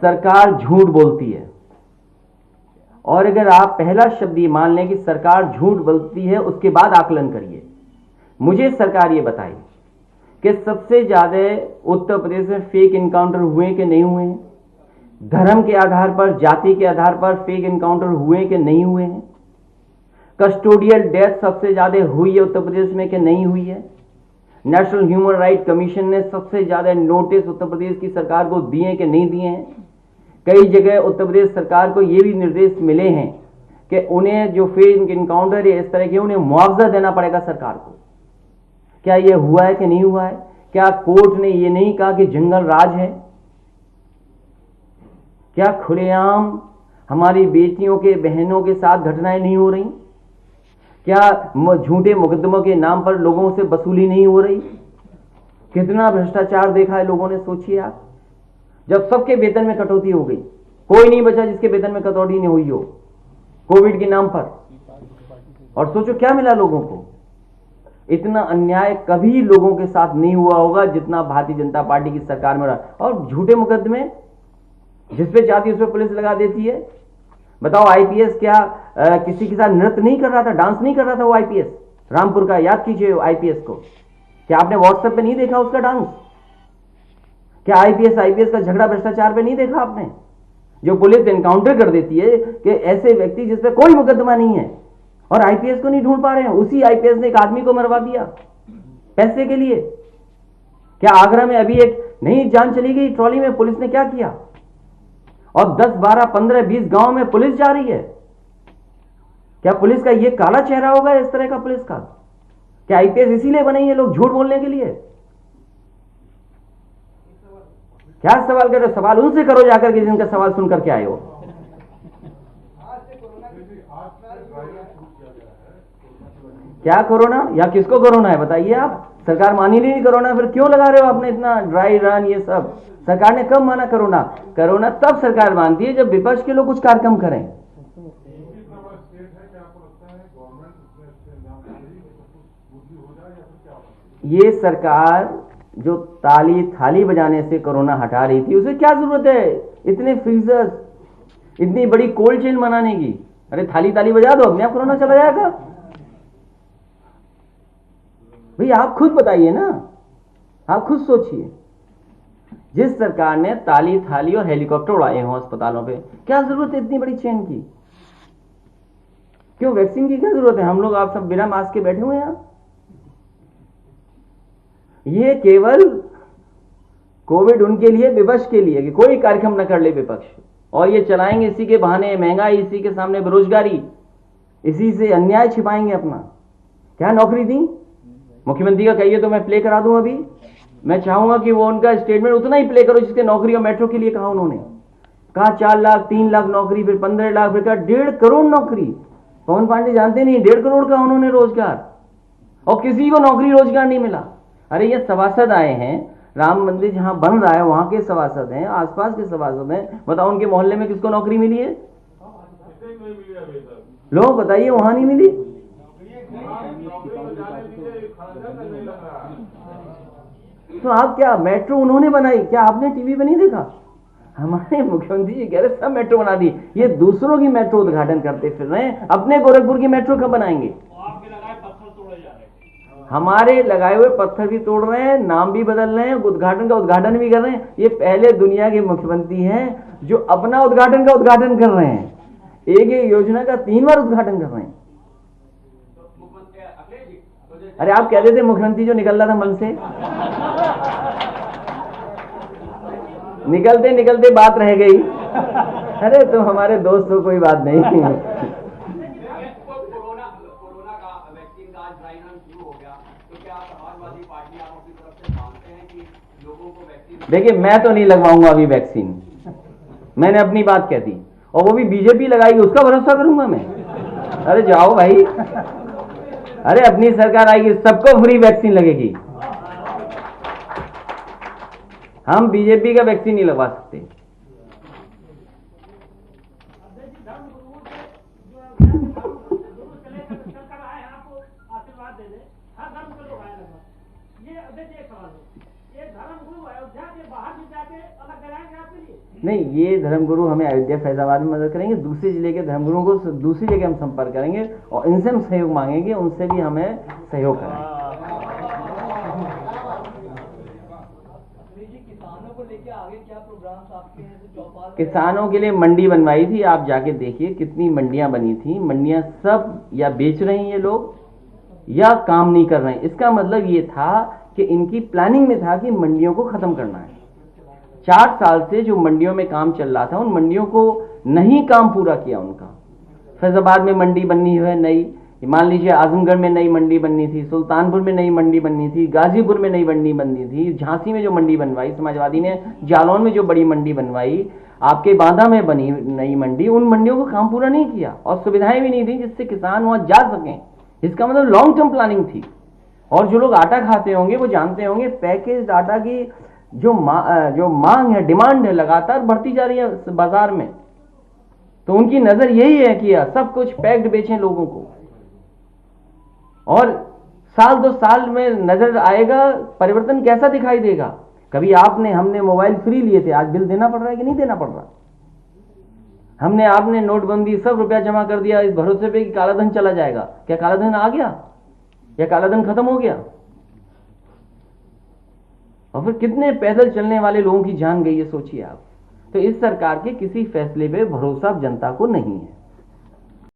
सरकार झूठ बोलती है। और अगर आप पहला शब्द ये मान लें कि सरकार झूठ बोलती है, उसके बाद आकलन करिए। मुझे सरकार ये बताई कि सबसे ज्यादा उत्तर प्रदेश में फेक इनकाउंटर हुए कि नहीं हुए हैं? धर्म के आधार पर, जाति के आधार पर फेक इनकाउंटर हुए कि नहीं हुए हैं? कस्टोडियल डेथ सबसे ज्यादा हुई है उत्तर प्रदेश में कि नहीं हुई है? नेशनल ह्यूमन राइट कमीशन ने सबसे ज्यादा नोटिस उत्तर प्रदेश की सरकार को दिए कि नहीं दिए हैं? कई जगह उत्तर प्रदेश सरकार को यह भी निर्देश मिले हैं कि उन्हें जो फेक इनकाउंटर है इस तरह के, उन्हें मुआवजा देना पड़ेगा सरकार को। क्या यह हुआ है कि नहीं हुआ है? क्या कोर्ट ने यह नहीं कहा कि जंगल राज है? क्या खुलेआम हमारी बेटियों के, बहनों के साथ घटनाएं नहीं हो रही? क्या झूठे मुकदमों के नाम पर लोगों से वसूली नहीं हो रही? कितना भ्रष्टाचार देखा है लोगों ने, सोचिए आप। जब सबके वेतन में कटौती हो गई, कोई नहीं बचा जिसके वेतन में कटौती नहीं हुई हो कोविड के नाम पर। और सोचो क्या मिला लोगों को। इतना अन्याय कभी लोगों के साथ नहीं हुआ होगा जितना भारतीय जनता पार्टी की सरकार में रहा। और झूठे मुकदमे, जिस पे चाहती उस पे पुलिस लगा देती है। बताओ, आईपीएस क्या किसी के साथ नृत्य नहीं कर रहा था, डांस नहीं कर रहा था वो आईपीएस? रामपुर का याद कीजिए आईपीएस को। क्या आपने व्हाट्सएप पे नहीं देखा उसका डांस? क्या आईपीएस का झगड़ा भ्रष्टाचार पे नहीं देखा आपने? जो पुलिस एनकाउंटर कर देती है कि ऐसे व्यक्ति जिसपे कोई मुकदमा नहीं है, और आईपीएस को नहीं ढूंढ पा रहे हैं। उसी आईपीएस ने एक आदमी को मरवा दिया पैसे के लिए। क्या आगरा में अभी एक नई जान चली गई ट्रॉली में, पुलिस ने क्या किया? और 10, 12, 15, 20 गांव में पुलिस जा रही है। क्या पुलिस का यह काला चेहरा होगा इस तरह का पुलिस का? क्या आईपीएस इसीलिए बनी है लोग झूठ बोलने के लिए? क्या सवाल कर रहे हो? सवाल उनसे करो जाकर के जिनका सवाल सुनकर के आए हो। क्या कोरोना या किसको कोरोना है बताइए आप? सरकार मान ही नहीं कोरोना, फिर क्यों लगा रहे हो आपने इतना ड्राई रन ये सब? सरकार ने कब माना कोरोना? कोरोना तब सरकार मानती है जब विपक्ष के लोग कुछ कार्यक्रम करें। ये सरकार जो ताली थाली बजाने से कोरोना हटा रही थी, उसे क्या जरूरत है इतने फ्रीजर्स, इतनी बड़ी कोल्ड चेन बनाने की? अरे थाली ताली बजा दो, अपने आप कोरोना चला जाएगा। भाई आप खुद बताइए ना, आप खुद सोचिए। जिस सरकार ने ताली थाली और हेलीकॉप्टर उड़ाए हों अस्पतालों पे, क्या जरूरत है इतनी बड़ी चेन की? क्यों वैक्सीन की क्या जरूरत है? हम लोग आप सब बिना मास्क के बैठे हुए हैं। ये केवल कोविड उनके लिए, विपक्ष के लिए कि कोई कार्यक्रम न कर ले विपक्ष, और ये चलाएंगे इसी के बहाने महंगाई, इसी के सामने बेरोजगारी, इसी से अन्याय छिपाएंगे अपना। क्या नौकरी दी? मुख्यमंत्री का कहिए तो मैं प्ले करा दूं। अभी मैं चाहूंगा कि वो उनका स्टेटमेंट उतना ही प्ले करो जिसके नौकरी और मेट्रो के लिए कहा उन्होंने। कहा 4 लाख, 3 लाख नौकरी, फिर 15 लाख, फिर कहा 1.5 करोड़ नौकरी। पवन पांडे जानते नहीं, 1.5 करोड़ का उन्होंने रोजगार, और किसी को नौकरी रोजगार नहीं मिला। अरे ये सभासद आए हैं, राम मंदिर जहां बन रहा है वहां के सभासद हैं, आसपास के सभासद हैं। बताओ उनके मोहल्ले में किसको नौकरी मिली है? लोग बताइए, वहां नहीं मिली। तो आप क्या मेट्रो उन्होंने बनाई? क्या आपने टीवी पे नहीं देखा? हमारे मुख्यमंत्री जी कह रहे सब मेट्रो बना दी। ये दूसरों की मेट्रो उद्घाटन करते फिर रहे हैं, अपने गोरखपुर की मेट्रो कब बनाएंगे? हमारे लगाए हुए पत्थर भी तोड़ रहे हैं, नाम भी बदल रहे हैं, उद्घाटन का उद्घाटन भी कर रहे हैं। ये पहले दुनिया के मुख्यमंत्री हैं जो अपना उद्घाटन का उद्घाटन कर रहे हैं। एक योजना का 3 बार उद्घाटन कर रहे हैं। अरे आप कहते थे मुख्यमंत्री जो निकल रहा था मन से, निकलते निकलते बात रह गई। अरे तो हमारे दोस्त हो, कोई बात नहीं। देखिए मैं तो नहीं लगवाऊंगा अभी वैक्सीन, मैंने अपनी बात कह दी, और वो भी बीजेपी लगाएगी उसका भरोसा करूंगा मैं? अरे जाओ भाई, अरे अपनी सरकार आएगी सबको फ्री वैक्सीन लगेगी। हम बीजेपी का वैक्सीन नहीं लगवा सकते। नहीं, ये धर्मगुरु हमें अयोध्या फैजाबाद में मदद करेंगे, दूसरे जिले के धर्मगुरुओं को दूसरी जगह हम संपर्क करेंगे और इनसे हम सहयोग मांगेंगे, उनसे भी हमें सहयोग कराएं। किसानों को लेकर आगे क्या प्रोग्राम्स आपके हैं? किसानों के लिए मंडी बनवाई थी, आप जाके देखिए कितनी मंडियां बनी थी। मंडियां सब या बेच रहे हैं ये लोग या काम नहीं कर रहे हैं। इसका मतलब ये था कि इनकी प्लानिंग में था कि मंडियों को खत्म करना है। 4 साल से जो मंडियों में काम चल रहा था, उन मंडियों को नहीं काम पूरा किया उनका। फैजाबाद में मंडी बननी है नई, मान लीजिए आजमगढ़ में नई मंडी बननी थी, सुल्तानपुर में नई मंडी बननी थी, गाजीपुर में नई मंडी बननी थी, झांसी में जो मंडी बनवाई समाजवादी ने, जालौन में जो बड़ी मंडी बनवाई, आपके बांदा में बनी नई मंडी, उन मंडियों को काम पूरा नहीं किया और सुविधाएं भी नहीं दी जिससे किसान वहां जा सकें। इसका मतलब लॉन्ग टर्म प्लानिंग थी। और जो लोग आटा खाते होंगे वो जानते होंगे पैकेज आटा की जो मांग है, डिमांड है, लगातार बढ़ती जा रही है बाजार में। तो उनकी नजर यही है कि सब कुछ पैक्ड बेचें लोगों को, और साल 2 साल में नजर आएगा परिवर्तन कैसा दिखाई देगा। कभी हमने मोबाइल फ्री लिए थे, आज बिल देना पड़ रहा है कि नहीं देना पड़ रहा। आपने नोटबंदी, सब रुपया जमा कर दिया इस भरोसे पे कि कालाधन चला जाएगा। क्या कालाधन आ गया या कालाधन खत्म हो गया? और फिर कितने पैदल चलने वाले लोगों की जान गई है, सोचिए आप। तो इस सरकार के किसी फैसले पे भरोसा जनता को नहीं है।